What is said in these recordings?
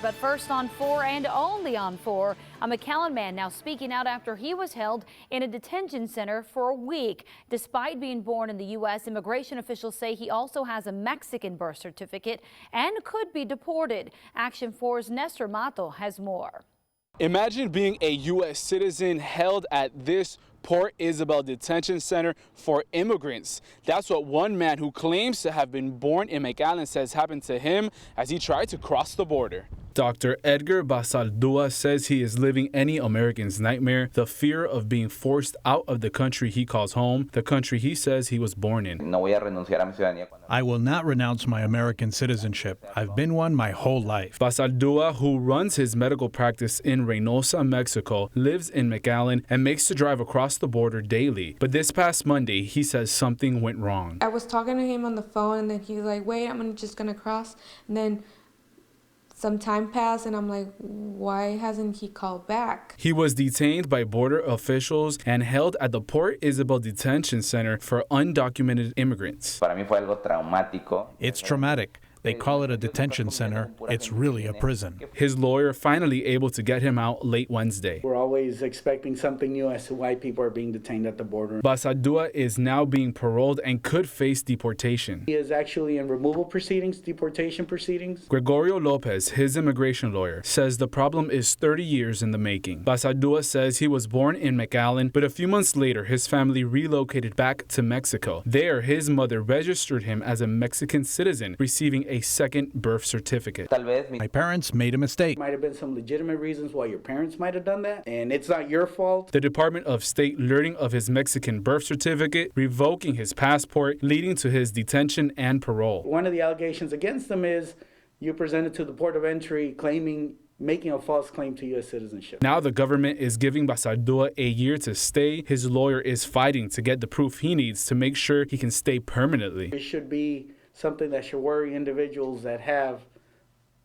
But first on 4 and only on 4, a McAllen man now speaking out after he was held in a detention center for a week. Despite being born in the U.S., immigration officials say he also has a Mexican birth certificate and could be deported. Action 4's Nestor Mato has more. Imagine being a U.S. citizen held at this Port Isabel Detention Center for immigrants. That's what one man who claims to have been born in McAllen says happened to him as he tried to cross the border. Dr. Edgar Basaldua says he is living any American's nightmare, the fear of being forced out of the country he calls home, the country he says he was born in. I will not renounce my American citizenship. I've been one my whole life. Basaldua, who runs his medical practice in Reynosa, Mexico, lives in McAllen and makes the drive across the border daily. But this past Monday, he says something went wrong. I was talking to him on the phone, and then he was like, wait, I'm just gonna cross. And then some time passed, and I'm like, why hasn't he called back? He was detained by border officials and held at the Port Isabel Detention Center for undocumented immigrants. It's traumatic. They call it a detention center. It's really a prison. His lawyer finally able to get him out late Wednesday. We're always expecting something new as to why people are being detained at the border. Basaldua is now being paroled and could face deportation. He is actually in removal proceedings, deportation proceedings. Gregorio Lopez, his immigration lawyer, says the problem is 30 years in the making. Basaldua says he was born in McAllen, but a few months later, his family relocated back to Mexico. There, his mother registered him as a Mexican citizen, receiving a second birth certificate. My parents made a mistake. Might have been some legitimate reasons why your parents might have done that, and it's not your fault. The Department of State learning of his Mexican birth certificate, revoking his passport, leading to his detention and parole. One of the allegations against him is you presented to the port of entry making a false claim to U.S. citizenship. Now the government is giving Basaldua a year to stay. His lawyer is fighting to get the proof he needs to make sure he can stay permanently. It should be something that should worry individuals that have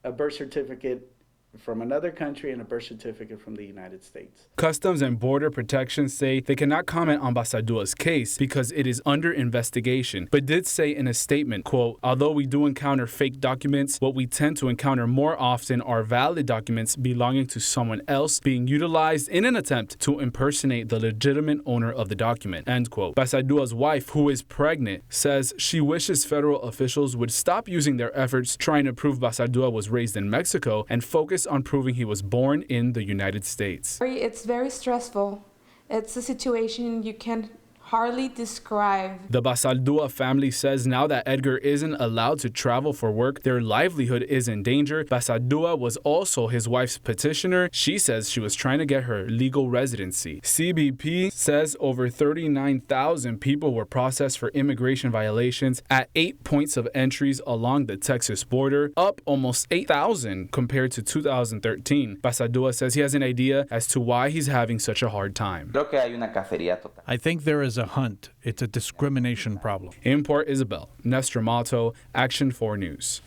a birth certificate from another country and a birth certificate from the United States. Customs and Border Protection say they cannot comment on Basaldua's case because it is under investigation, but did say in a statement, quote, although we do encounter fake documents, what we tend to encounter more often are valid documents belonging to someone else being utilized in an attempt to impersonate the legitimate owner of the document, end quote. Basaldua's wife, who is pregnant, says she wishes federal officials would stop using their efforts trying to prove Basaldua was raised in Mexico and focus on proving he was born in the United States. It's very stressful. It's a situation you can hardly describe. The Basaldua family says now that Edgar isn't allowed to travel for work, their livelihood is in danger. Basaldua was also his wife's petitioner. She says she was trying to get her legal residency. CBP says over 39,000 people were processed for immigration violations at 8 points of entries along the Texas border, up almost 8,000 compared to 2013. Basaldua says he has an idea as to why he's having such a hard time. I think there is a hunt. It's a discrimination problem. In Port Isabel, Nestor Mato, Action 4 News.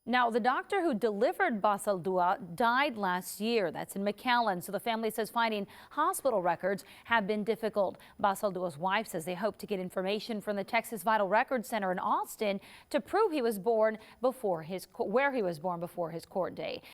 Now, the doctor who delivered Basaldua died last year. That's in McAllen. So the family says finding hospital records have been difficult. Basaldua's wife says they hope to get information from the Texas Vital Records Center in Austin to prove he was born before where he was born before his court day.